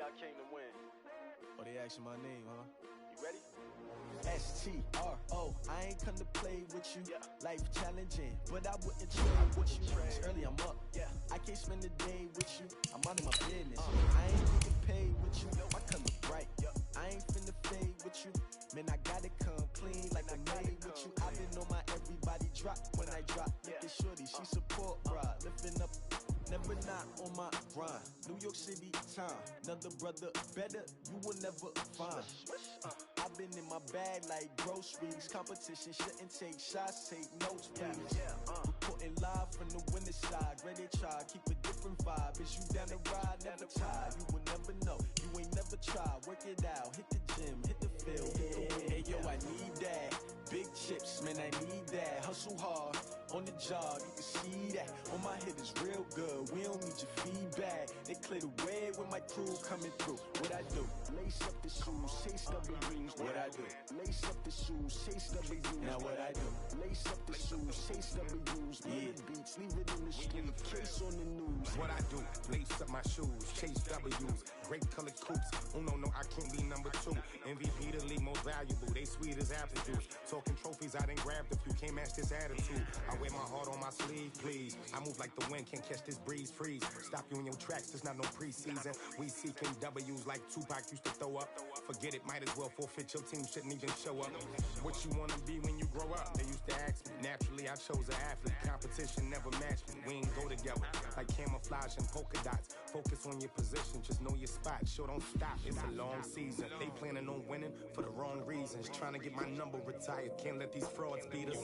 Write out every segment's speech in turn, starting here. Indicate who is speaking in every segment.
Speaker 1: I came to win.
Speaker 2: Oh, they asking my name, huh?
Speaker 1: You ready?
Speaker 2: S-T-R-O, I ain't come to play with you. Life challenging, but I wouldn't trade with you. It's early, I'm up. I can't spend the day with you. I'm out of my business. I ain't getting paid with you. My color bright. I ain't finna fade with you. Man, I gotta come clean like I made with you. I've been on my everybody drop when I drop. Look at shorty, she support, bruh. Lifting up, never not on my grind. New York City time, another brother better, you will never find. I've been in my bag like groceries. Competition shouldn't take shots, take notes, please. Reporting live from the winning side. Ready to try, keep a different vibe. Is you down the ride, never tired. You will never know, you ain't never tried. Work it out, hit the gym, hit the field, hit the win. Hey yo, I need that. Big chips, man, I need that. Hustle hard, on the job, you can see that. On my hit is real good, we don't need your feedback. They clear the way when my crew coming through. What I do? Lace up the shoes, chase W's. What I do? Lace up the shoes, chase W's. Now what I do? Lace up the shoes, chase W's. Beats, leave it in the street, case on the news.
Speaker 3: What I do? Lace up my shoes, chase W's. Great colored coops. Oh no, I can't be number 2. MVP the league most valuable. They sweet as apple juice. Talking trophies, I done grabbed a few. Can't match this attitude. I wear my heart on my sleeve, please. I move like the wind, can't catch this breeze, freeze. Stop you in your tracks, there's not no preseason. We seeking W's like Tupac used to throw up. Forget it, might as well forfeit. Your team shouldn't even show up. What you wanna be when you grow up? They used to ask me. Naturally, I chose an athlete. Competition never matched me. We ain't go together like camouflage and polka dots. Focus on your position, just know your spot. Sure, don't stop. It's a long season. They planning on winning for the wrong reasons. Trying to get my number retired. Can't let these frauds beat us.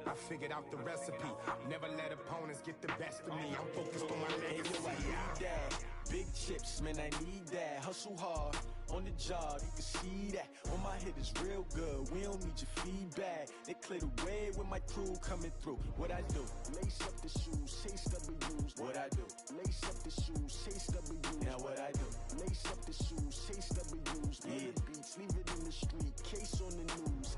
Speaker 3: I figured out the recipe. Never let opponents get the best of me. I'm focused on my legacy.
Speaker 2: I need that. Big chips, man, I need that. Hustle hard, on the job, you can see that. On my hit is real good, we don't need your feedback. They clear the way when my crew coming through. What I do? Lace up the shoes, chase W's. What I do? Lace up the shoes, chase W's. Now what I do? Lace up the shoes, chase W's. Beats, leave it in the street, case on the news.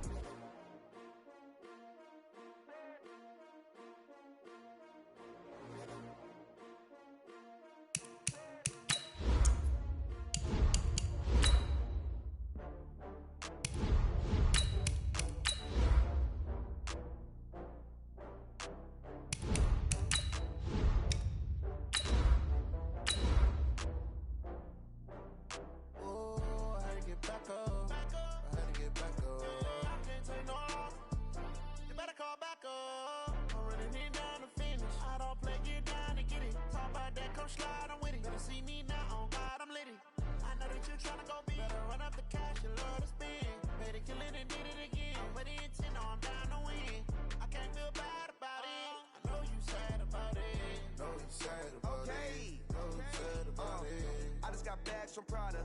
Speaker 4: From Prada,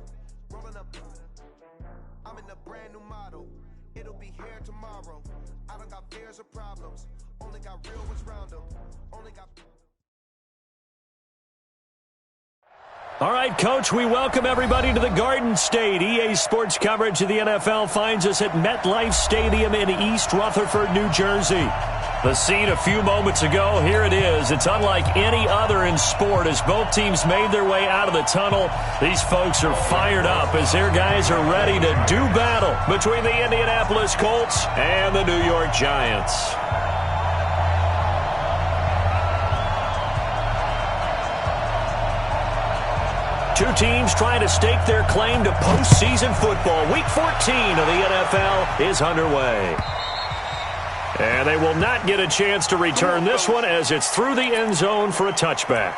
Speaker 4: rolling up. I'm in a brand new model. It'll be here tomorrow. I don't got fears or problems. Only got real ones round them. Only got.
Speaker 5: All right, Coach, we welcome everybody to the Garden State. EA Sports coverage of the NFL finds us at MetLife Stadium in East Rutherford, New Jersey. The scene a few moments ago, here it is. It's unlike any other in sport as both teams made their way out of the tunnel. These folks are fired up as their guys are ready to do battle between the Indianapolis Colts and the New York Giants. Two teams trying to stake their claim to postseason football. Week 14 of the NFL is underway. And they will not get a chance to return this one as it's through the end zone for a touchback.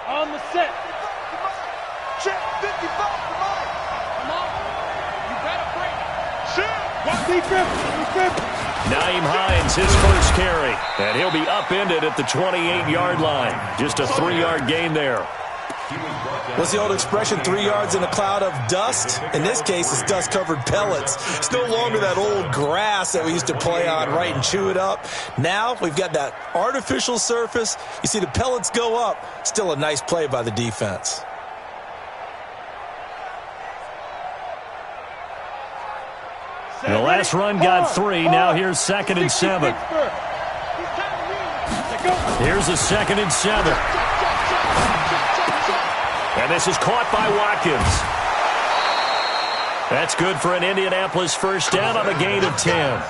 Speaker 6: On the set.
Speaker 4: Check 55, come on.
Speaker 6: Come on. You better break it.
Speaker 4: Shoot.
Speaker 6: Defense.
Speaker 5: Nyheim Hines, his first carry. And he'll be upended at the 28-yard line. Just a 3-yard gain there.
Speaker 1: What's the old expression, 3 yards in a cloud of dust? In this case, it's dust-covered pellets. It's no longer that old grass that we used to play on, right, and chew it up. Now we've got that artificial surface. You see the pellets go up. Still a nice play by the defense.
Speaker 5: The last run got 3. Now here's 2nd and 7. Here's a 2nd and 7. And this is caught by Watkins. That's good for an Indianapolis first down on a gain of 10.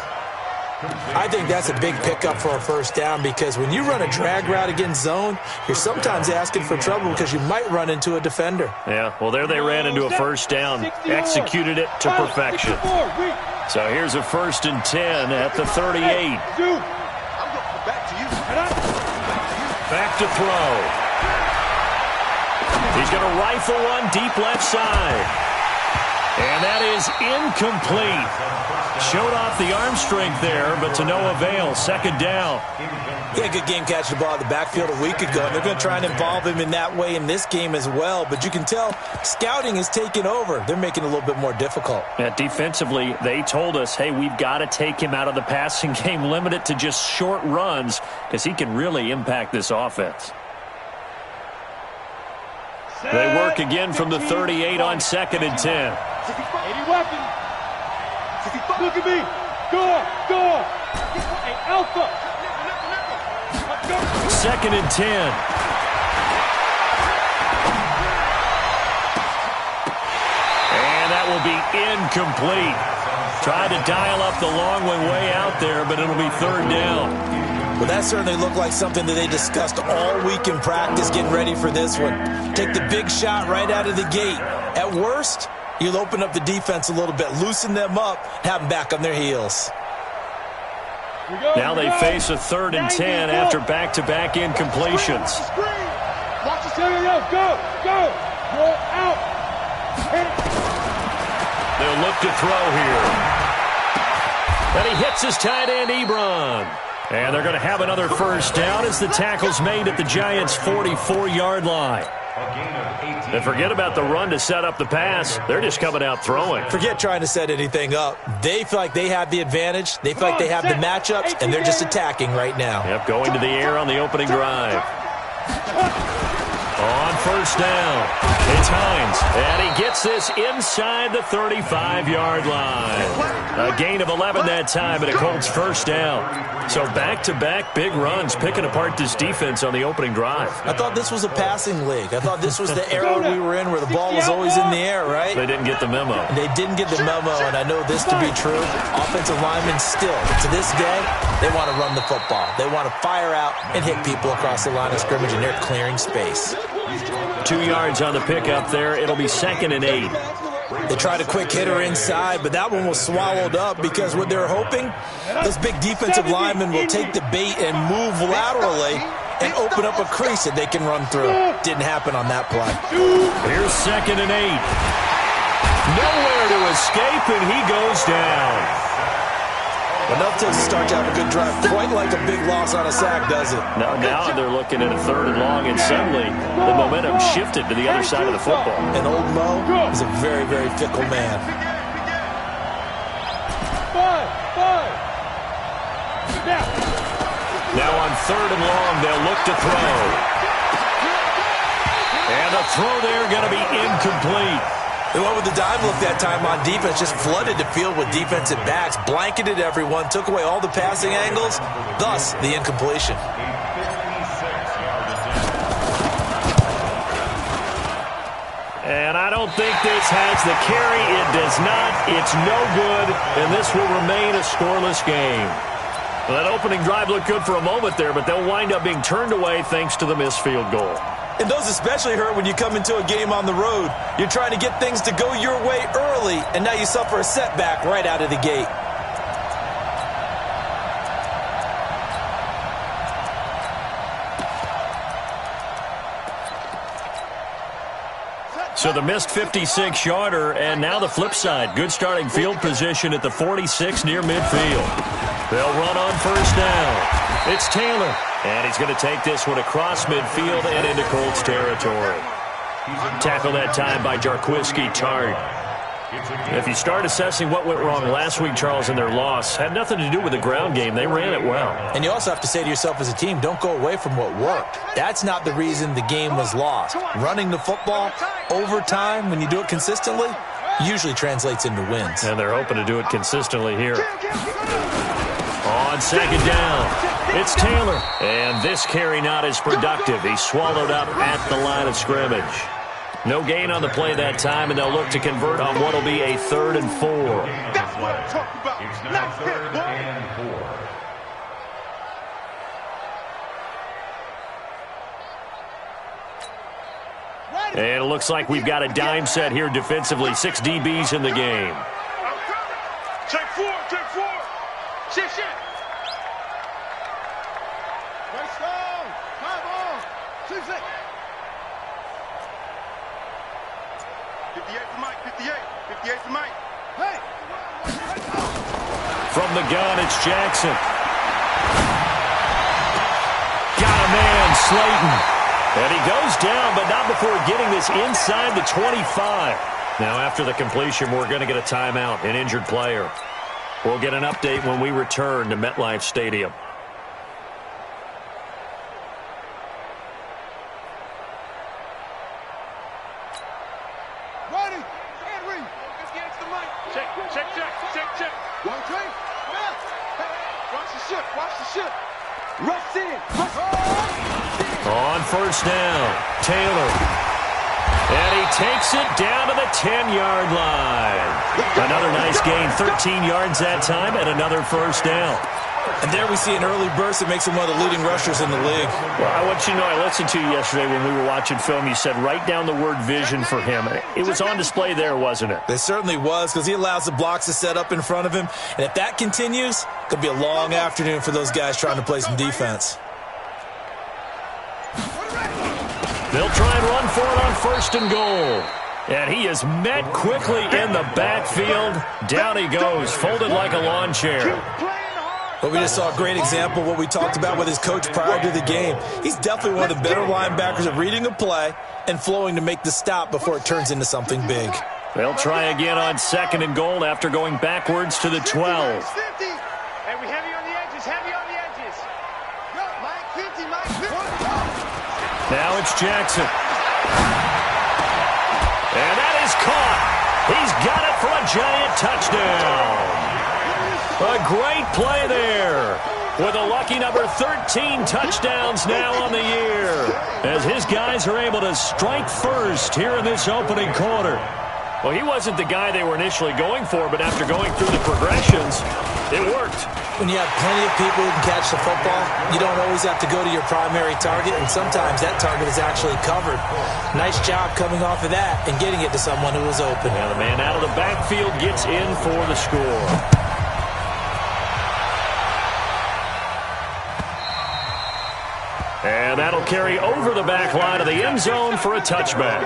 Speaker 1: I think that's a big pickup for a first down because when you run a drag route against zone, you're sometimes asking for trouble because you might run into a defender.
Speaker 5: Yeah, well, there they ran into a first down, executed it to perfection. So here's a 1st and 10 at the 38. Back to throw. He's going to rifle one deep left side. And that is incomplete. Showed off the arm strength there, but to no avail. 2nd down.
Speaker 1: Yeah, good game catching the ball in the backfield a week ago. And they're going to try and involve him in that way in this game as well. But you can tell scouting is taking over. They're making it a little bit more difficult.
Speaker 5: Yeah, defensively, they told us, hey, we've got to take him out of the passing game, limit it to just short runs, because he can really impact this offense. They work again from the 38 on 2nd and 10.
Speaker 6: 80 weapons. Look at me. Go. Hey, Alpha.
Speaker 5: 2nd and 10. And that will be incomplete. Tried to dial up the long one way out there, but it'll be 3rd down.
Speaker 1: Well, that certainly looked like something that they discussed all week in practice getting ready for this one. Take the big shot right out of the gate. At worst, you'll open up the defense a little bit, loosen them up, have them back on their heels.
Speaker 5: Now they face a 3rd and 10 after back-to-back incompletions.
Speaker 6: Watch the stereo. Go. Roll out.
Speaker 5: They'll look to throw here. And he hits his tight end, Ebron. And they're going to have another first down as the tackle's made at the Giants' 44-yard line. And forget about the run to set up the pass. They're just coming out throwing.
Speaker 1: Forget trying to set anything up. They feel like they have the advantage. They feel like they have the matchups, and they're just attacking right now.
Speaker 5: Yep, going to the air on the opening drive. On first down, it's Hines, and he gets this inside the 35-yard line. A gain of 11 that time, and a Colts first down. So back-to-back big runs, picking apart this defense on the opening drive.
Speaker 1: I thought this was a passing league. I thought this was the era we were in where the ball was always in the air, right?
Speaker 5: They didn't get the memo.
Speaker 1: They didn't get the memo, and I know this to be true. Offensive linemen still, to this day, they want to run the football. They want to fire out and hit people across the line of scrimmage, and they're clearing space.
Speaker 5: 2 yards on the pickup there. It'll be 2nd and 8.
Speaker 1: They tried a quick hitter inside, but that one was swallowed up because what they're hoping, those big defensive linemen will take the bait and move laterally and open up a crease that they can run through. Didn't happen on that play.
Speaker 5: Here's 2nd and 8. Nowhere to escape, and he goes down.
Speaker 1: Enough to start to have a good drive. Quite like a big loss on a sack, does it?
Speaker 5: Now they're looking at a 3rd and long, and suddenly the momentum shifted to the other side of the football.
Speaker 1: And old Mo is a very, very fickle man.
Speaker 6: 5.
Speaker 5: Now on 3rd and long, they'll look to throw. And the throw there going to be incomplete.
Speaker 1: They went with the dive look that time on defense, just flooded the field with defensive backs, blanketed everyone, took away all the passing angles, thus the incompletion.
Speaker 5: And I don't think this has the carry. It does not. It's no good, and this will remain a scoreless game. Well, that opening drive looked good for a moment there, but they'll wind up being turned away thanks to the missed field goal.
Speaker 1: And those especially hurt when you come into a game on the road. You're trying to get things to go your way early, and now you suffer a setback right out of the gate.
Speaker 5: So the missed 56-yarder, and now the flip side. Good starting field position at the 46 near midfield. They'll run on first down. It's Taylor, and he's going to take this one across midfield and into Colts territory. Tackled that time by Jarquiski Tart. If you start assessing what went wrong last week, Charles, in their loss, had nothing to do with the ground game. They ran it well.
Speaker 1: And you also have to say to yourself as a team, don't go away from what worked. That's not the reason the game was lost. Running the football over time, when you do it consistently, usually translates into wins.
Speaker 5: And they're hoping to do it consistently here. On second down, it's Taylor. And this carry not as productive. He's swallowed up at the line of scrimmage. No gain on the play that time, and they'll look to convert on what will be a 3rd and 4.
Speaker 6: That's what I'm talking about. Nice hit, boy.
Speaker 5: And it looks like we've got a dime set here defensively. 6 DBs in the game.
Speaker 6: Check 4, check 4. Shit. Let's go. Come on. 6. 58 for Mike, 58 for Mike. Hey!
Speaker 5: From the gun, it's Jackson. Got a man, Slayton. And he goes down, but not before getting this inside the 25. Now, after the completion, we're going to get a timeout, an injured player. We'll get an update when we return to MetLife Stadium.
Speaker 6: Check. One train. Watch the ship. Rush in.
Speaker 5: On first down, Taylor. And he takes it down to the 10-yard line. Another nice gain, 13 yards that time, and another first down.
Speaker 1: And there we see an early burst that makes him one of the leading rushers in the league.
Speaker 5: Well, I want you to know, I listened to you yesterday when we were watching film. You said write down the word vision for him. It was on display there, wasn't it?
Speaker 1: It certainly was, because he allows the blocks to set up in front of him. And if that continues, it could be a long afternoon for those guys trying to play some defense.
Speaker 5: They'll try and run for it on 1st and goal. And he is met quickly in the backfield. Down he goes, folded like a lawn chair.
Speaker 1: But we just saw a great example of what we talked about with his coach prior to the game. He's definitely one of the better linebackers at reading a play and flowing to make the stop before it turns into something big.
Speaker 5: They'll try again on 2nd and goal after going backwards to the 12.
Speaker 6: Hey, we heavy on the edges.
Speaker 5: Now it's Jackson. And that is caught. He's got it for a giant touchdown. A great play there. With a lucky number 13 touchdowns now on the year. As his guys are able to strike first here in this opening quarter. Well, he wasn't the guy they were initially going for, but after going through the progressions, it worked.
Speaker 1: When you have plenty of people who can catch the football, you don't always have to go to your primary target, and sometimes that target is actually covered. Nice job coming off of that and getting it to someone who was open.
Speaker 5: Now the man out of the backfield gets in for the score. And that'll carry over the back line of the end zone for a touchback.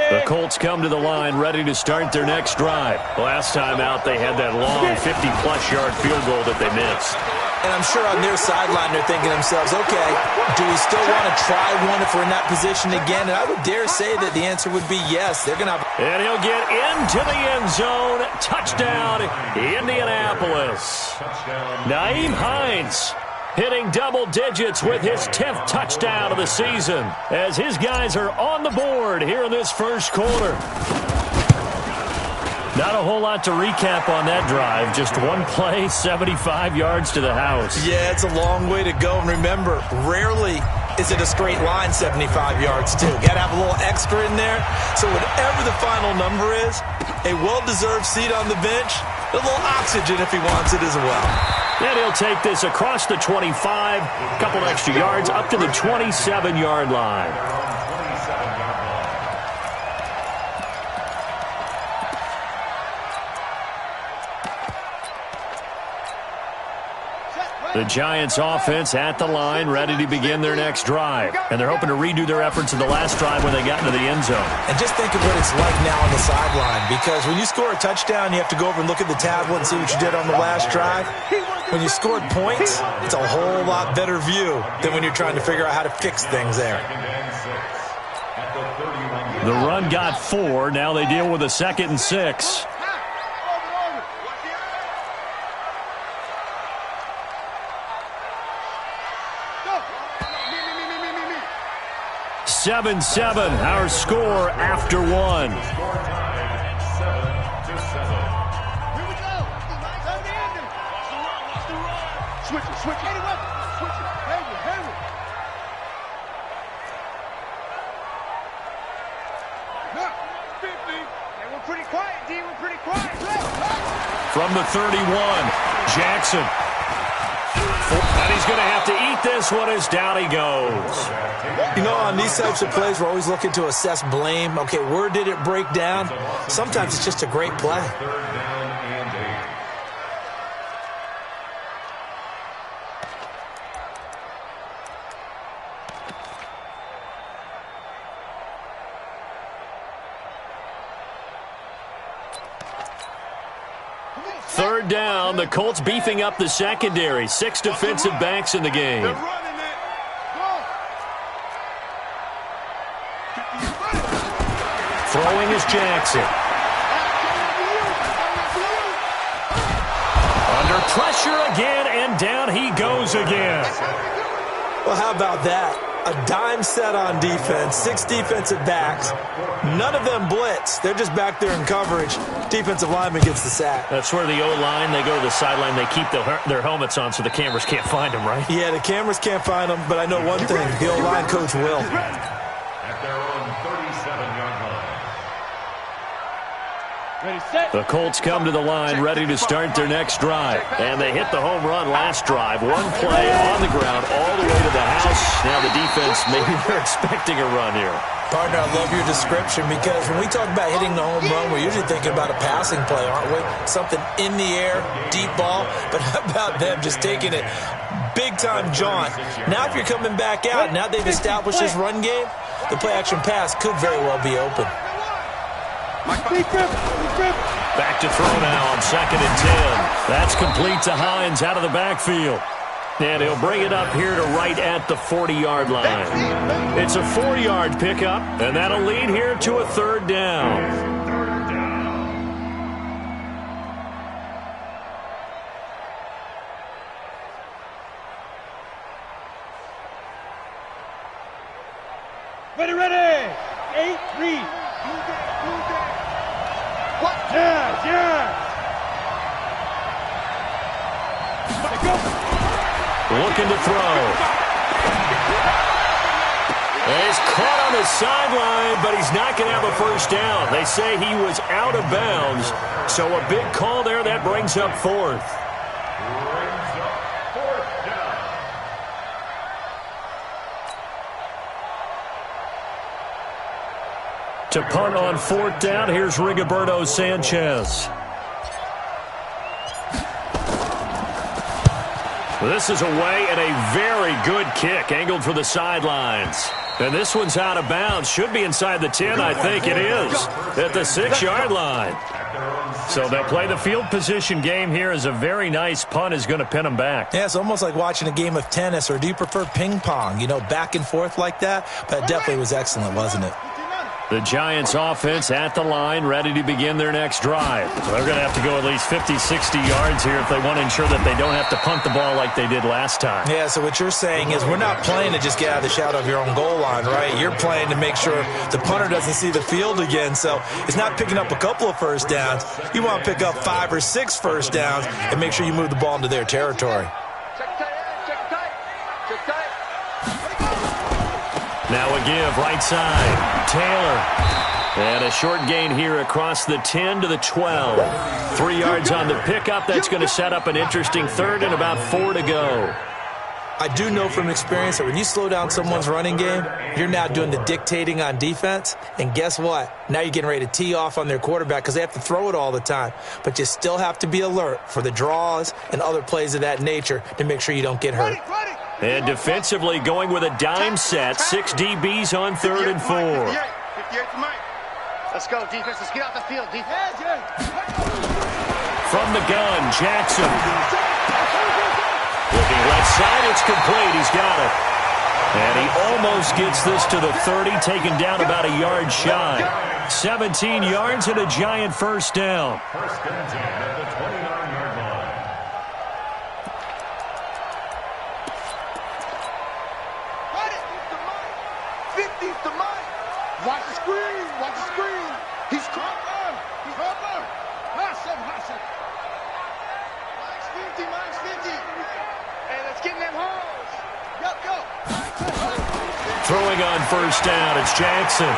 Speaker 5: The Colts come to the line ready to start their next drive. Last time out, they had that long 50-plus yard field goal that they missed.
Speaker 1: And I'm sure on their sideline they're thinking to themselves, okay, do we still want to try one if we're in that position again? And I would dare say that the answer would be yes. They're going to have...
Speaker 5: And he'll get into the end zone. Touchdown, Indianapolis. Nyheim Hines hitting double digits with his 10th touchdown of the season as his guys are on the board here in this first quarter. Not a whole lot to recap on that drive. Just one play, 75 yards to the house.
Speaker 1: Yeah, it's a long way to go. And remember, rarely is it a straight line 75 yards, too. Got to have a little extra in there. So whatever the final number is, a well-deserved seat on the bench, a little oxygen if he wants it as well.
Speaker 5: And he'll take this across the 25, a couple extra yards, up to the 27-yard line. The Giants offense at the line, ready to begin their next drive. And they're hoping to redo their efforts in the last drive when they got into the end zone.
Speaker 1: And just think of what it's like now on the sideline, because when you score a touchdown, you have to go over and look at the tablet and see what you did on the last drive. When you scored points, it's a whole lot better view than when you're trying to figure out how to fix things there.
Speaker 5: The run got 4. Now they deal with a 2nd and 6. 7-7, our score after 1.
Speaker 6: Switch it. Switch it. Henry. Look, 50. Hey, we're pretty quiet, D. We're pretty quiet.
Speaker 5: From the 31, Jackson. And he's going to have to eat this one as down he goes.
Speaker 1: You know, on these types of plays, we're always looking to assess blame. Okay, where did it break down? Sometimes it's just a great play.
Speaker 5: Third down, the Colts beefing up the secondary. 6 defensive backs in the game. Throwing is Jackson. Under pressure again, and down he goes again.
Speaker 1: Well, how about that? A dime set on defense, 6 defensive backs. None of them blitz. They're just back there in coverage. Defensive lineman gets the sack.
Speaker 5: That's where the O-line, they go to the sideline, they keep their helmets on so the cameras can't find them, right?
Speaker 1: Yeah, the cameras can't find them, but I know one thing. The O-line coach will.
Speaker 6: At their own 37-yard line. Ready, set.
Speaker 5: The Colts come to the line ready to start their next drive. And they hit the home run last drive. One play on the ground all the way to the house. Now the defense, maybe they're expecting a run here.
Speaker 1: Partner, I love your description, because when we talk about hitting the home run, we're usually thinking about a passing play, aren't we? Something in the air, deep ball. But how about them just taking it big-time jaunt? Now if you're coming back out, now they've established this run game, the play-action pass could very well be open.
Speaker 5: Back to throw now on 2nd and 10. That's complete to Hines out of the backfield. And he'll bring it up here to right at the 40-yard line. It's a 4-yard pickup, and that'll lead here to a 3rd down.
Speaker 6: Ready. 8-3. What? Yeah.
Speaker 5: Looking to throw. He's caught on the sideline, but he's not going to have a first down. They say he was out of bounds, so a big call there. That brings up 4th. To punt on 4th down, here's Rigoberto Sanchez. This is away, and a very good kick angled for the sidelines. And this one's out of bounds. Should be inside the 10, I think it is, at the 6-yard line. So they'll play the field position game here, as a very nice punt is going to pin them back.
Speaker 1: Yeah, it's almost like watching a game of tennis, or do you prefer ping pong? You know, back and forth like that? But it definitely was excellent, wasn't it?
Speaker 5: The Giants offense at the line, ready to begin their next drive. So they're going to have to go at least 50, 60 yards here if they want to ensure that they don't have to punt the ball like they did last time.
Speaker 1: Yeah, so what you're saying is we're not playing to just get out of the shadow of your own goal line, right? You're playing to make sure the punter doesn't see the field again. So it's not picking up a couple of first downs. You want to pick up 5 or 6 first downs and make sure you move the ball into their territory.
Speaker 5: Now a give, right side, Taylor. And a short gain here across the 10 to the 12. 3 yards on the pickup. That's going to set up an interesting 3rd and about 4 to go.
Speaker 1: I do know from experience that when you slow down someone's running game, you're now doing the dictating on defense. And guess what? Now you're getting ready to tee off on their quarterback because they have to throw it all the time. But you still have to be alert for the draws and other plays of that nature to make sure you don't get hurt.
Speaker 5: And defensively going with a dime set, 6 DBs on 3rd and 4.
Speaker 6: 58 for Mike. Let's go, defense. Let's get out the field, defense.
Speaker 5: From the gun, Jackson. Looking left side, it's complete. He's got it. And he almost gets this to the 30, taken down about a yard shy. 17 yards and a giant first down.
Speaker 7: First and 10 at the 29-yard line.
Speaker 6: Got it. 50's to Mike. Watch the screen. Watch the screen. He's caught. He's caught. Hot shot. Mike's 50. Mike's 50. Hey, let's get in them holes. Go.
Speaker 5: Throwing on first down, it's Jackson.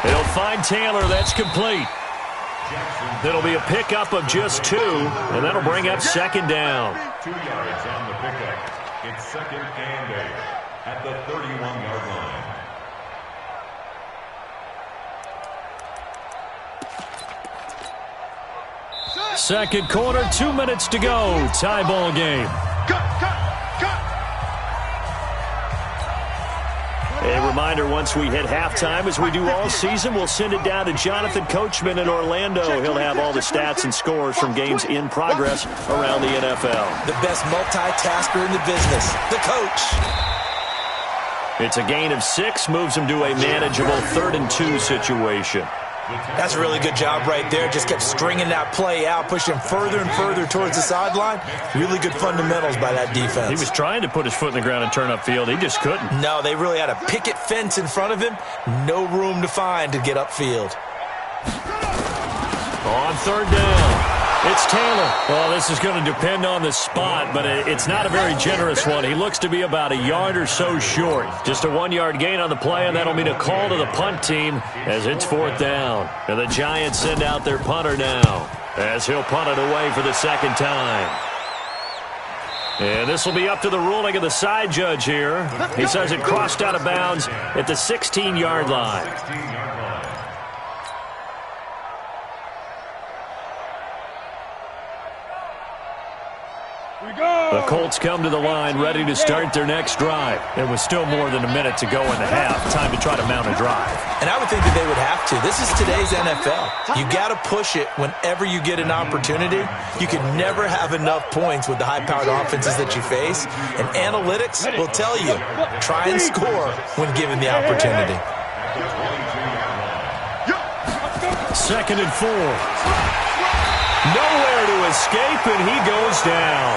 Speaker 5: He'll find Taylor. That's complete. It'll be a pickup of just 2, and that'll bring up second down.
Speaker 7: 2 yards on the pickup. It's 2nd and 8 at the 31-yard line.
Speaker 5: Second quarter, 2 minutes to go. Tie ball game.
Speaker 6: Cut.
Speaker 5: A reminder, once we hit halftime, as we do all season, we'll send it down to Jonathan Coachman in Orlando. He'll have all the stats and scores from games in progress around the NFL.
Speaker 1: The best multitasker in the business, the coach.
Speaker 5: It's a gain of 6, moves him to a manageable 3rd and 2 situation.
Speaker 1: That's a really good job right there. Just kept stringing that play out, pushing further and further towards the sideline. Really good fundamentals by that defense.
Speaker 5: He was trying to put his foot in the ground and turn upfield. He just couldn't.
Speaker 1: No, they really had a picket fence in front of him. No room to find to get upfield.
Speaker 5: On 3rd down, it's Taylor. Well, this is going to depend on the spot, but it's not a very generous one. He looks to be about a yard or so short. Just a 1-yard gain on the play, and that'll mean a call to the punt team as it's 4th down. And the Giants send out their punter now as he'll punt it away for the 2nd time. And this will be up to the ruling of the side judge here. He says it crossed out of bounds at the 16-yard line.
Speaker 7: 16-yard line.
Speaker 5: The Colts come to the line ready to start their next drive. There was still more than a minute to go in the half. Time to try to mount a drive.
Speaker 1: And I would think that they would have to. This is today's NFL. You got to push it whenever you get an opportunity. You can never have enough points with the high-powered offenses that you face. And analytics will tell you, try and score when given the opportunity.
Speaker 5: 2nd and 4. Nowhere to escape, and he goes down.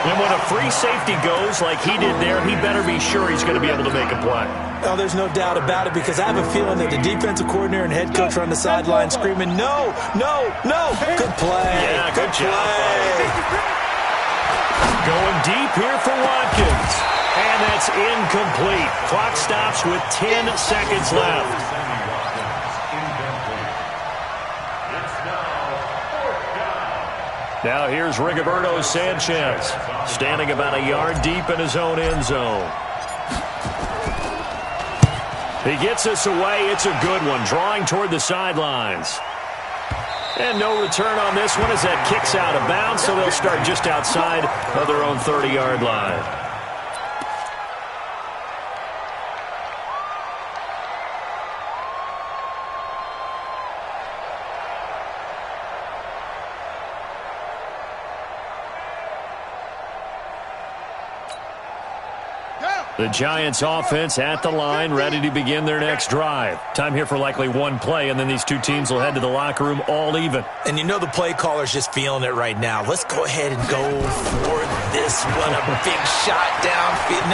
Speaker 5: And when a free safety goes like he did there, he better be sure he's going to be able to make a play.
Speaker 1: Well, there's no doubt about it, because I have a feeling that the defensive coordinator and head coach are on the sideline screaming, no. Good play.
Speaker 5: Yeah, good play. Going deep here for Watkins. And that's incomplete. Clock stops with 10 seconds left. Now here's Rigoberto Sanchez, standing about a yard deep in his own end zone. He gets us away. It's a good one, drawing toward the sidelines. And no return on this one as that kicks out of bounds, so they'll start just outside of their own 30-yard line. The Giants offense at the line, ready to begin their next drive. Time here for likely one play, and then these two teams will head to the locker room all even.
Speaker 1: And you know the play caller's just feeling it right now. Let's go ahead and go for this one. A big shot downfield.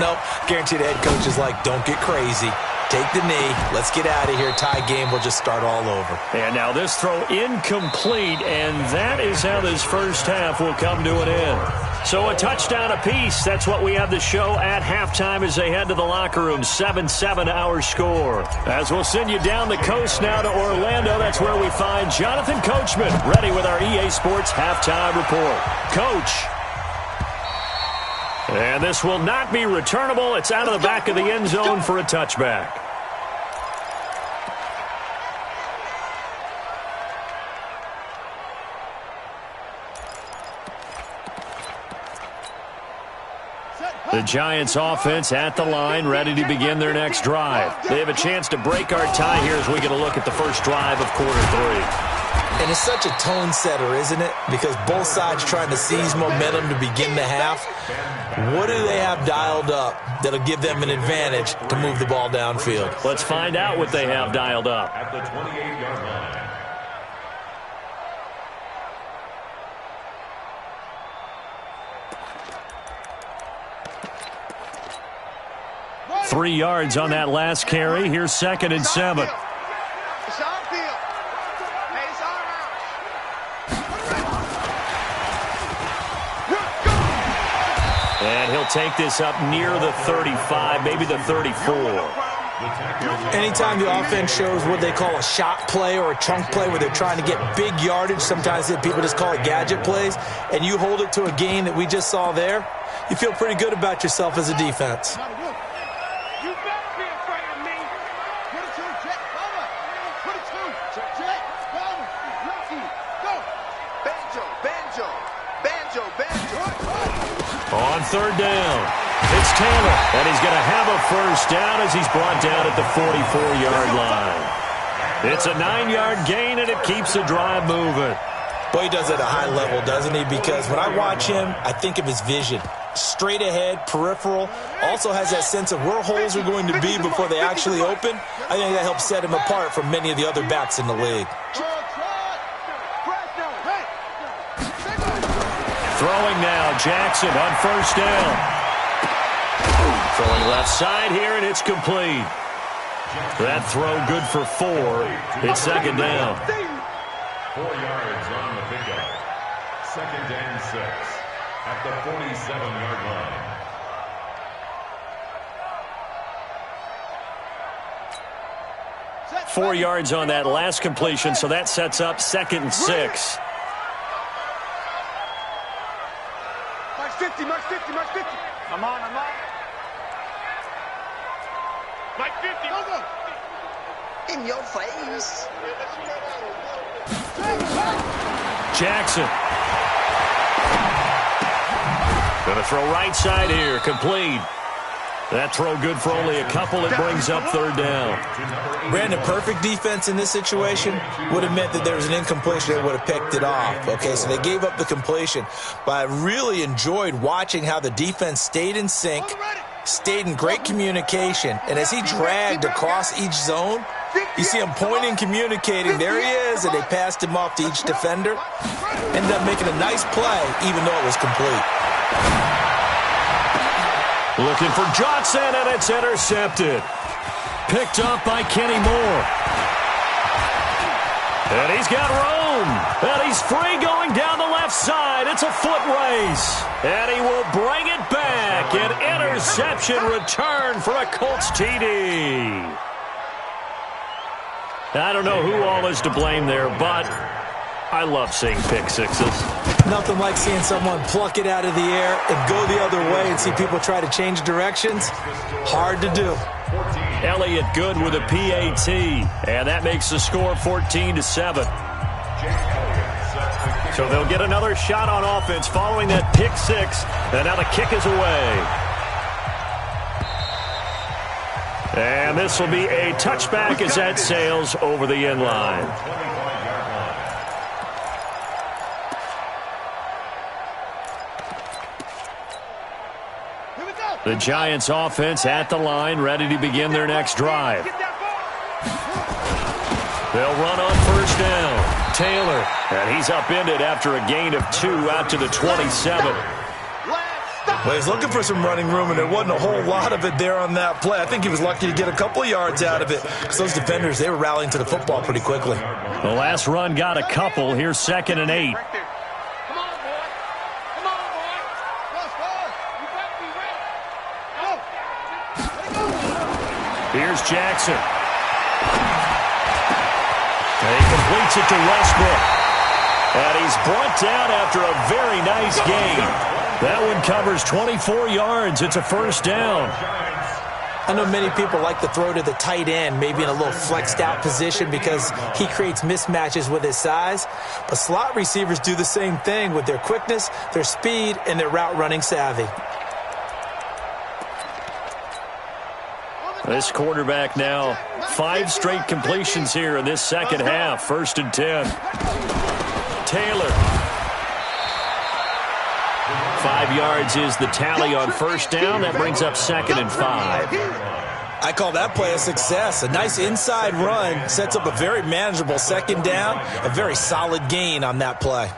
Speaker 1: Nope. Guarantee the head coach is like, don't get crazy. Take the knee. Let's get out of here. Tie game. We'll just start all over.
Speaker 5: And now this throw incomplete, and that is how this first half will come to an end. So a touchdown apiece. That's what we have the show at halftime as they head to the locker room. 7-7 our score. As we'll send you down the coast now to Orlando. That's where we find Jonathan Coachman ready with our EA Sports halftime report. Coach. And this will not be returnable. It's out of the back of the end zone for a touchback. The Giants offense at the line, ready to begin their next drive. They have a chance to break our tie here as we get a look at the first drive of quarter 3.
Speaker 1: And it's such a tone setter, isn't it? Because both sides trying to seize momentum to begin the half. What do they have dialed up that'll give them an advantage to move the ball downfield?
Speaker 5: Let's find out what they have dialed up.
Speaker 7: At the 28-yard line.
Speaker 5: 3 yards on that last carry. Here's 2nd and 7. And he'll take this up near the 35, maybe the 34.
Speaker 1: Anytime the offense shows what they call a shot play or a chunk play where they're trying to get big yardage, sometimes people just call it gadget plays, and you hold it to a gain that we just saw there, you feel pretty good about yourself as a defense.
Speaker 5: On 3rd down, it's Taylor, and he's going to have a first down as he's brought down at the 44-yard line. It's a 9-yard gain, and it keeps the drive moving.
Speaker 1: Boy, he does it at a high level, doesn't he? Because when I watch him, I think of his vision. Straight ahead, peripheral, also has that sense of where holes are going to be before they actually open. I think that helps set him apart from many of the other backs in the league.
Speaker 5: Throwing now, Jackson on 1st down. Throwing left side here, and it's complete. That throw good for 4. It's 2nd down.
Speaker 7: 4 yards on the pickup. 2nd and 6 at the 47-yard line.
Speaker 5: 4 yards on that last completion, so that sets up 2nd and 6.
Speaker 6: March 50, March 50. I'm on. Mike 50, go.
Speaker 8: In your face.
Speaker 5: Jackson. Going to throw right side here, complete. That throw good for only a couple. It brings up 3rd down.
Speaker 1: Brandon, perfect defense in this situation would have meant that there was an incompletion. They would have picked it off. Okay, so they gave up the completion. But I really enjoyed watching how the defense stayed in sync, stayed in great communication. And as he dragged across each zone, you see him pointing, communicating. There he is, and they passed him off to each defender. Ended up making a nice play, even though it was complete.
Speaker 5: Looking for Johnson, and it's intercepted. Picked up by Kenny Moore. And he's got room. And he's free going down the left side. It's a foot race. And he will bring it back. An interception return for a Colts TD. I don't know who all is to blame there, but I love seeing pick sixes.
Speaker 1: Nothing like seeing someone pluck it out of the air and go the other way and see people try to change directions. Hard to do.
Speaker 5: Elliott Good with a PAT, and that makes the score 14-7. So they'll get another shot on offense following that pick six, and now the kick is away. And this will be a touchback as that sails over the end line. The Giants offense at the line, ready to begin their next drive. They'll run on 1st down. Taylor, and he's upended after a gain of 2 out to the 27.
Speaker 1: Well, he's looking for some running room, and there wasn't a whole lot of it there on that play. I think he was lucky to get a couple of yards out of it because those defenders, they were rallying to the football pretty quickly.
Speaker 5: The last run got a couple. Here's 2nd and 8. Here's Jackson. And he completes it to Westbrook. And he's brought down after a very nice gain. That one covers 24 yards. It's a first down.
Speaker 1: I know many people like to throw to the tight end, maybe in a little flexed out position because he creates mismatches with his size. But slot receivers do the same thing with their quickness, their speed, and their route running savvy.
Speaker 5: This quarterback now, 5 straight completions here in this second half. 1st and 10. Taylor. 5 yards is the tally on first down. That brings up 2nd and 5.
Speaker 1: I call that play a success. A nice inside run sets up a very manageable second down. A very solid gain on that play.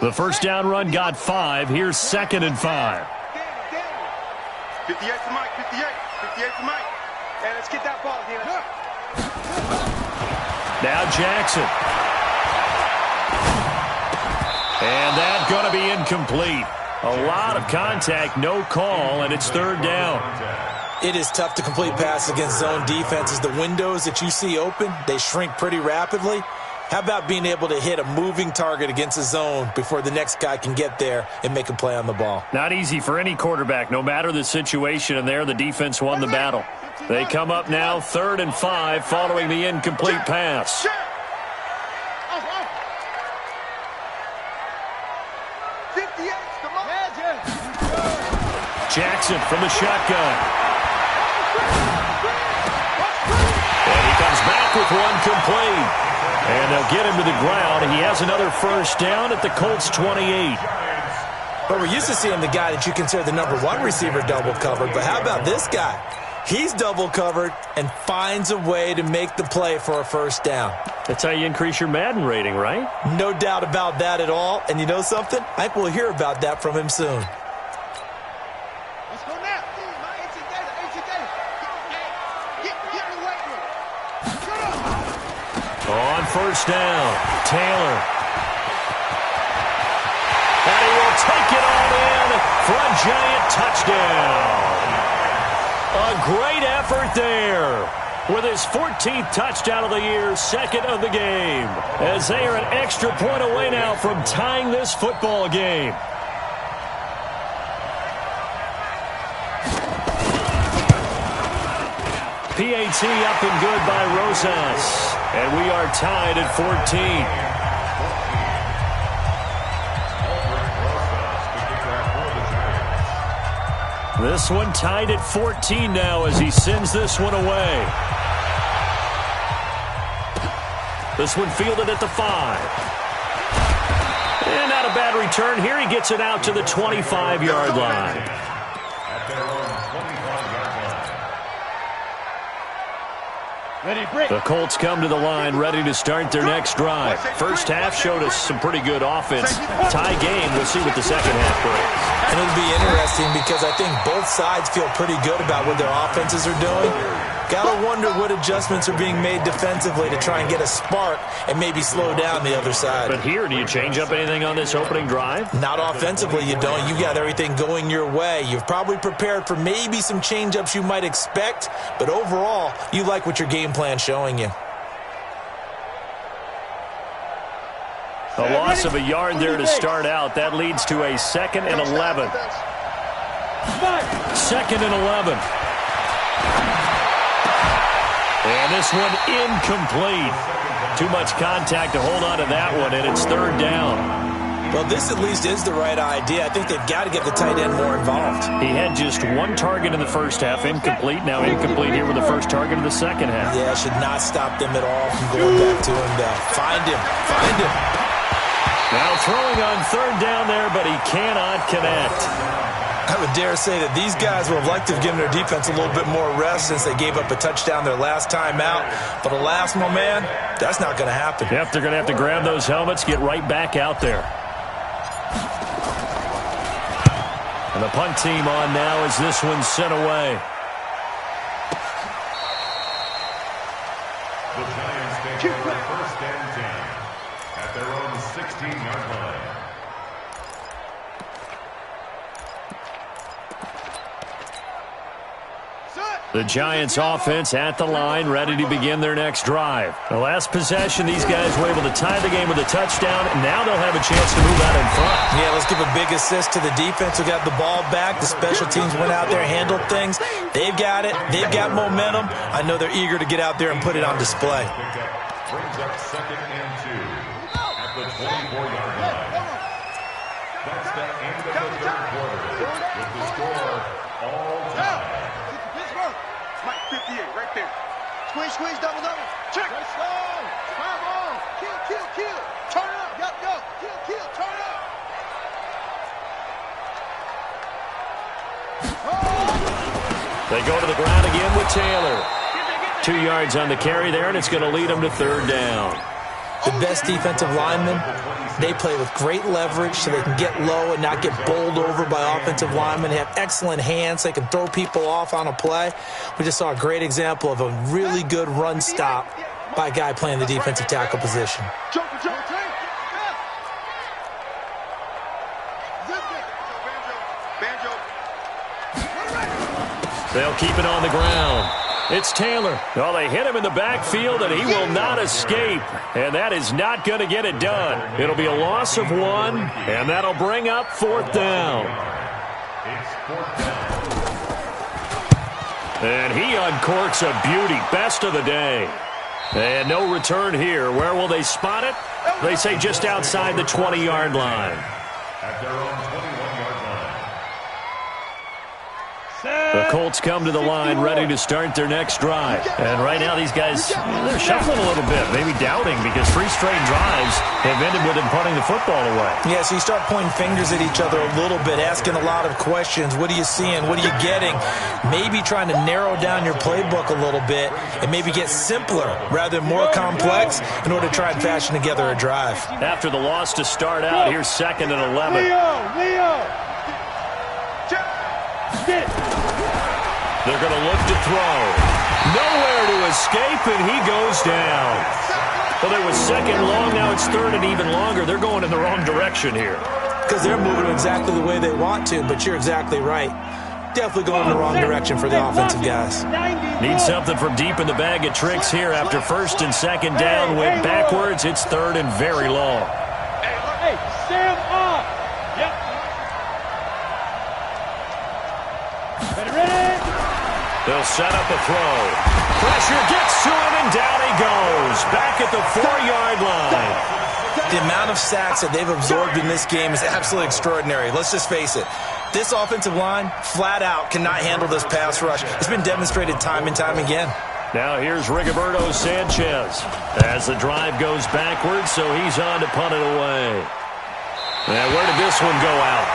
Speaker 5: The first down run got 5. Here's 2nd and 5.
Speaker 6: 58 to Mike, 58 to Mike. Hey, let's get that ball, Deon.
Speaker 5: Now Jackson. And that's going to be incomplete. A lot of contact, no call, and it's 3rd down.
Speaker 1: It is tough to complete passes against zone defenses. The windows that you see open, they shrink pretty rapidly. How about being able to hit a moving target against a zone before the next guy can get there and make a play on the ball?
Speaker 5: Not easy for any quarterback, no matter the situation, and there the defense won the battle. They come up now 3rd and 5 following the incomplete pass. Jackson from the shotgun. And he comes back with one complete. And they'll get him to the ground. He has another first down at the Colts 28.
Speaker 1: But we're used to seeing the guy that you consider the number 1 receiver double covered. But how about this guy? He's double covered and finds a way to make the play for a first down.
Speaker 5: That's how you increase your Madden rating, right?
Speaker 1: No doubt about that at all. And you know something? I think we'll hear about that from him soon.
Speaker 6: Let's go now.
Speaker 5: On first down, Taylor. And he will take it all in for a giant touchdown. A great effort there with his 14th touchdown of the year, 2nd of the game, as they are an extra point away now from tying this football game. PAT up and good by Rosas. And we are tied at 14. This one tied at 14 now as he sends this one away. This one fielded at the 5. And not a bad return here. He gets it out to the 25-yard line. The Colts come to the line ready to start their next drive. First half showed us some pretty good offense. Tie game. We'll see what the second half brings.
Speaker 1: And it'll be interesting because I think both sides feel pretty good about what their offenses are doing. Gotta wonder what adjustments are being made defensively to try and get a spark and maybe slow down the other side.
Speaker 5: But here, do you change up anything on this opening drive?
Speaker 1: Not offensively, you don't. You got everything going your way. You've probably prepared for maybe some change-ups you might expect, but overall, you like what your game plan's showing you.
Speaker 5: A loss of a yard there to start out. That leads to a 2nd and 11. 2nd and 11. And this one incomplete. Too much contact to hold on to that one, and it's 3rd down.
Speaker 1: Well, this at least is the right idea. I think they've got to get the tight end more involved.
Speaker 5: He had just 1 target in the first half, incomplete. Now incomplete here with the first target of the second half.
Speaker 1: Yeah, should not stop them at all from going back to him, though. Find him. Find him.
Speaker 5: Now throwing on 3rd down there, but he cannot connect.
Speaker 1: I would dare say that these guys would have liked to have given their defense a little bit more rest since they gave up a touchdown their last time out. But alas, my man, that's not going to happen.
Speaker 5: Yep, they're going to have to grab those helmets, get right back out there. And the punt team on now as this one's sent away.
Speaker 7: The Giants take over 1st and 10 at their own 16-yard line.
Speaker 5: The Giants offense at the line, ready to begin their next drive. The last possession, these guys were able to tie the game with a touchdown, and now they'll have a chance to move out in front.
Speaker 1: Yeah, let's give a big assist to the defense who got the ball back. The special teams went out there, handled things. They've got it. They've got momentum. I know they're eager to get out there and put it on display.
Speaker 7: Brings up 2nd and 2 at the 24-yard line. That's the end of the third quarter with the score all time.
Speaker 6: Mike 58 right there. Squeeze, squeeze, double, double. Check. Let's go. Come on. Kill, kill, kill. Turn it up. Yup, yup. Kill, kill. Turn it up.
Speaker 5: They go to the ground again with Taylor. 2 yards on the carry there, and it's going to lead them to 3rd down.
Speaker 1: The best defensive linemen, they play with great leverage so they can get low and not get bowled over by offensive linemen. They have excellent hands. They can throw people off on a play. We just saw a great example of a really good run stop by a guy playing the defensive tackle position.
Speaker 5: They'll keep it on the ground. It's Taylor. Well, they hit him in the backfield, and he will not escape. And that is not going to get it done. It'll be a loss of 1, and that'll bring up 4th down.
Speaker 7: It's 4th down.
Speaker 5: And he uncorks a beauty. Best of the day. And no return here. Where will they spot it? They say just outside the 20-yard line.
Speaker 7: At their own 21-yard line.
Speaker 5: The Colts come to the line ready to start their next drive. And right now these guys, they're shuffling a little bit, maybe doubting, because 3 straight drives have ended with them punting the football away.
Speaker 1: Yeah, so you start pointing fingers at each other a little bit, asking a lot of questions. What are you seeing? What are you getting? Maybe trying to narrow down your playbook a little bit and maybe get simpler rather than more complex in order to try and fashion together a drive.
Speaker 5: After the loss to start out, here's 2nd and 11.
Speaker 6: Leo.
Speaker 5: They're going to look to throw. Nowhere to escape, and he goes down. Well, it was 2nd long. Now it's 3rd and even longer. They're going in the wrong direction here.
Speaker 1: Because they're moving exactly the way they want to, but you're exactly right. Definitely going in the wrong direction for the offensive guys.
Speaker 5: Need something from deep in the bag of tricks here. After 1st and 2nd down, went backwards. It's 3rd and very long.
Speaker 6: Hey, Sam up. Yep. Ready?
Speaker 5: They'll set up a throw. Pressure gets to him, and down he goes. Back at the 4-yard line.
Speaker 1: The amount of sacks that they've absorbed in this game is absolutely extraordinary. Let's just face it. This offensive line, flat out, cannot handle this pass rush. It's been demonstrated time and time again.
Speaker 5: Now here's Rigoberto Sanchez as the drive goes backwards, so he's on to punt it away. Now, where did this one go out?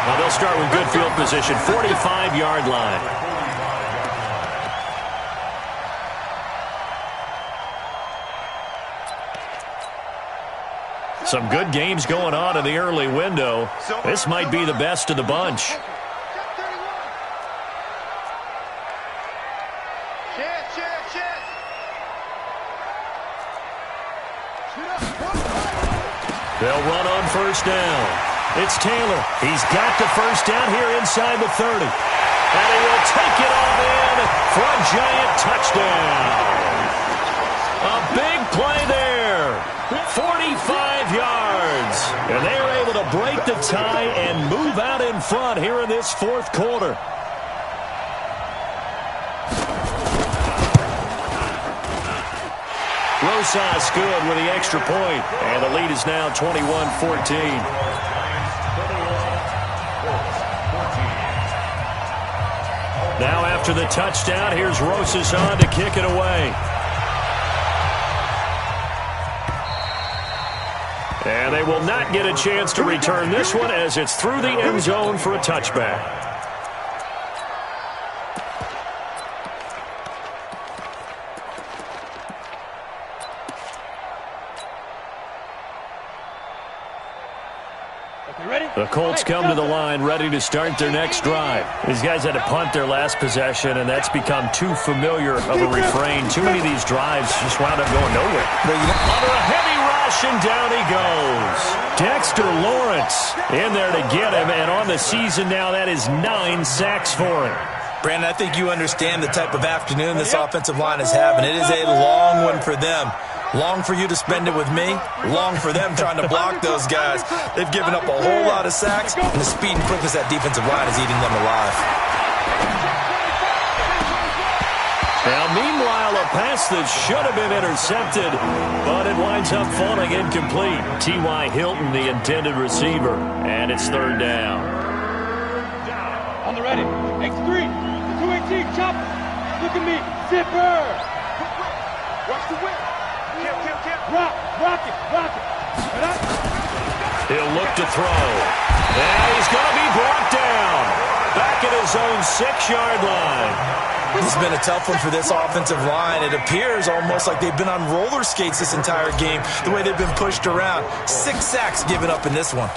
Speaker 5: Now they'll start with good field position, 45-yard line. Some good games going on in the early window. This might be the best of the bunch. They'll run on 1st down. It's Taylor. He's got the 1st down here inside the 30. And he will take it all in for a giant touchdown. A big play there. 45 yards. And they are able to break the tie and move out in front here in this 4th quarter. Rosas good with the extra point. And the lead is now 21-14. Now after the touchdown, here's Rosas on to kick it away. And they will not get a chance to return this one as it's through the end zone for a touchback. The Colts come to the line ready to start their next drive. These guys had to punt their last possession, and that's become too familiar of a refrain. Too many of these drives just wound up going nowhere. Under a heavy rush, and down he goes. Dexter Lawrence in there to get him, and on the season now, that is 9 sacks for him.
Speaker 1: Brandon, I think you understand the type of afternoon this offensive line is having. It is a long one for them. Long for you to spend it with me. Long for them trying to block those guys. They've given up a whole lot of sacks, and the speed and quickness of that defensive line is eating them alive.
Speaker 5: Now, meanwhile, a pass that should have been intercepted, but it winds up falling incomplete. T.Y. Hilton, the intended receiver, and it's third down.
Speaker 9: On the ready. X3. 218. Chop. Look at me. Zipper. Watch the whip. Rock it.
Speaker 5: He'll look to throw. And he's going to be brought down. Back at his own 6-yard line.
Speaker 1: This has been a tough one for this offensive line. It appears almost like they've been on roller skates this entire game, the way they've been pushed around. 6 sacks given up in this one.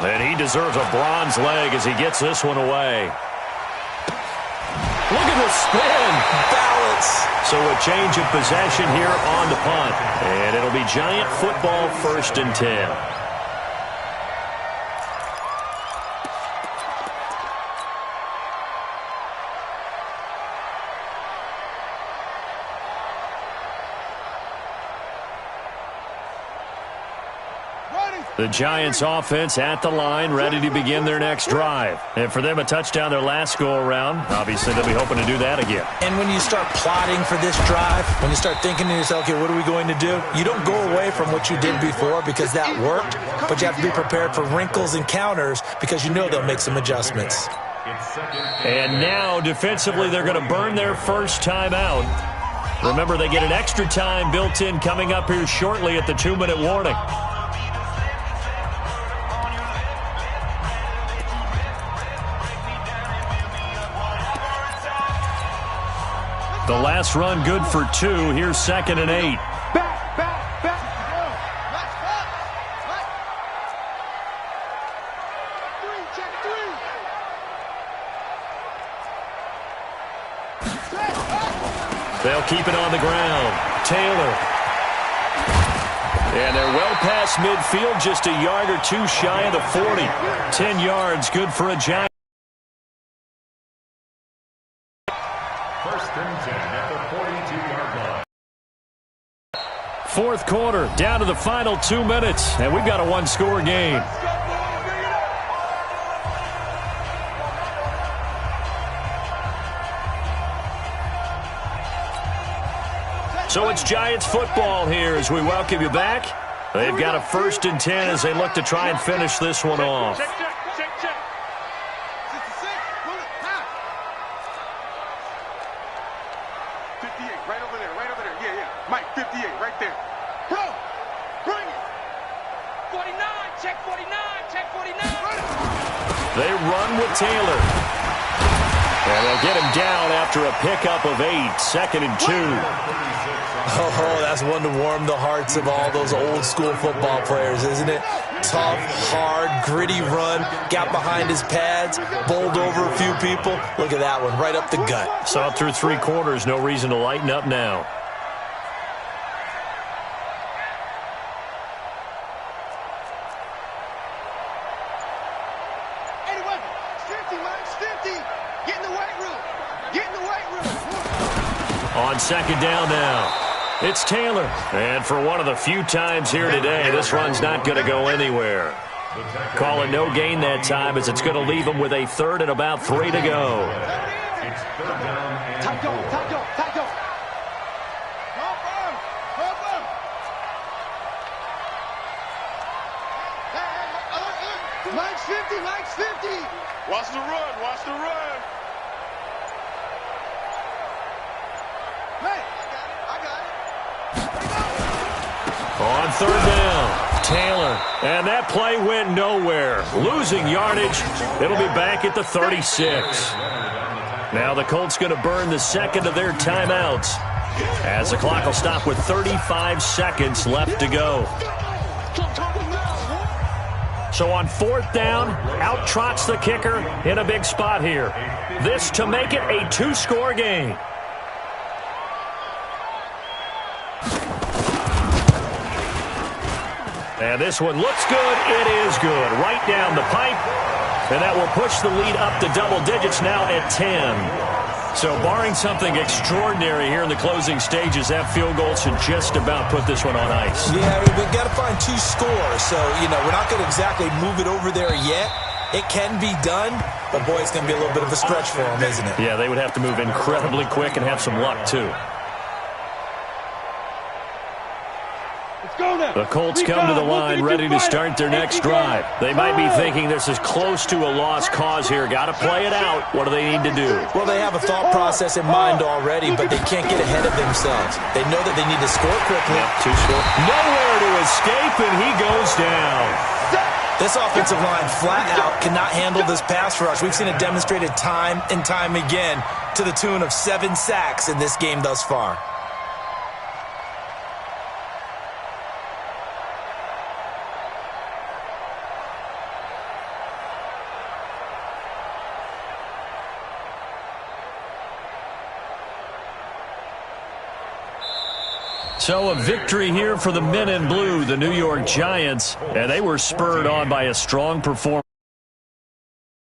Speaker 5: And he deserves a bronze leg as he gets this one away. Look at the spin.
Speaker 1: Balance.
Speaker 5: So a change of possession here on the punt. And it'll be Giant football, 1st and 10. The Giants offense at the line, ready to begin their next drive. And for them, a touchdown their last go-around. Obviously, they'll be hoping to do that again.
Speaker 1: And when you start plotting for this drive, when you start thinking to yourself, okay, what are we going to do? You don't go away from what you did before because that worked, but you have to be prepared for wrinkles and counters because you know they'll make some adjustmts.
Speaker 5: And now, defensively, they're going to burn their first time out. Remember, they get an extra time built in coming up here shortly at the 2-minute warning. The last run good for 2. Here's 2nd and 8.
Speaker 9: Back. Check 3.
Speaker 5: They'll keep it on the ground. Taylor. And they're well past midfield, just a yard or 2 shy of the 40. 10 yards, good for a Giant.
Speaker 7: 1st and 10 at the 42-yard line.
Speaker 5: 4th quarter, down to the final 2 minutes, and we've got a 1-score game. So it's Giants football here as we welcome you back. They've got a 1st and 10 as they look to try and finish this one off.
Speaker 9: Check. 58, right over there. Yeah. Mike, 58, right there. Bro, bring it. 49, check 49.
Speaker 5: They run with Taylor. And they'll get him down after a pickup of 8, 2nd and 2.
Speaker 1: Oh, that's one to warm the hearts of all those old school football players, isn't it? Tough, hard, gritty run, got behind his pads, bowled over a few people. Look at that one, right up the gut.
Speaker 5: So up through 3 quarters, no reason to lighten up now. On 2nd down now, it's Taylor. And for one of the few times here today, this run's not going to go anywhere. Call it no gain that time as it's going to leave him with a 3rd and about 3 to go.
Speaker 7: It's 3rd down and 4.
Speaker 9: Mike's 50. Watch the run. Hey, I got it.
Speaker 5: On 3rd down, Taylor. And that play went nowhere. Losing yardage. It'll be back at the 36. Now the Colts going to burn the 2nd of their timeouts as the clock will stop with 35 seconds left to go. So on 4th down, out trots the kicker in a big spot here. This to make it a 2-score game. And this one looks good. It is good. Right down the pipe. And that will push the lead up to double digits now at 10. So barring something extraordinary here in the closing stages, that field goal should just about put this one on ice.
Speaker 1: Yeah, I mean, we've got to find 2 scores. So, we're not going to exactly move it over there yet. It can be done, but boy, it's going to be a little bit of a stretch for them, isn't it?
Speaker 5: Yeah, they would have to move incredibly quick and have some luck, too. The Colts come to the line ready to start their next drive. They might be thinking this is close to a lost cause here. Got to play it out. What do they need to do?
Speaker 1: Well, they have a thought process in mind already, but they can't get ahead of themselves. They know that they need to score quickly.
Speaker 5: Yep, 2 score. Nowhere to escape, and he goes down.
Speaker 1: This offensive line flat out cannot handle this pass rush. We've seen it demonstrated time and time again to the tune of 7 sacks in this game thus far.
Speaker 5: So a victory here for the men in blue, the New York Giants, and they were spurred on by a strong performance.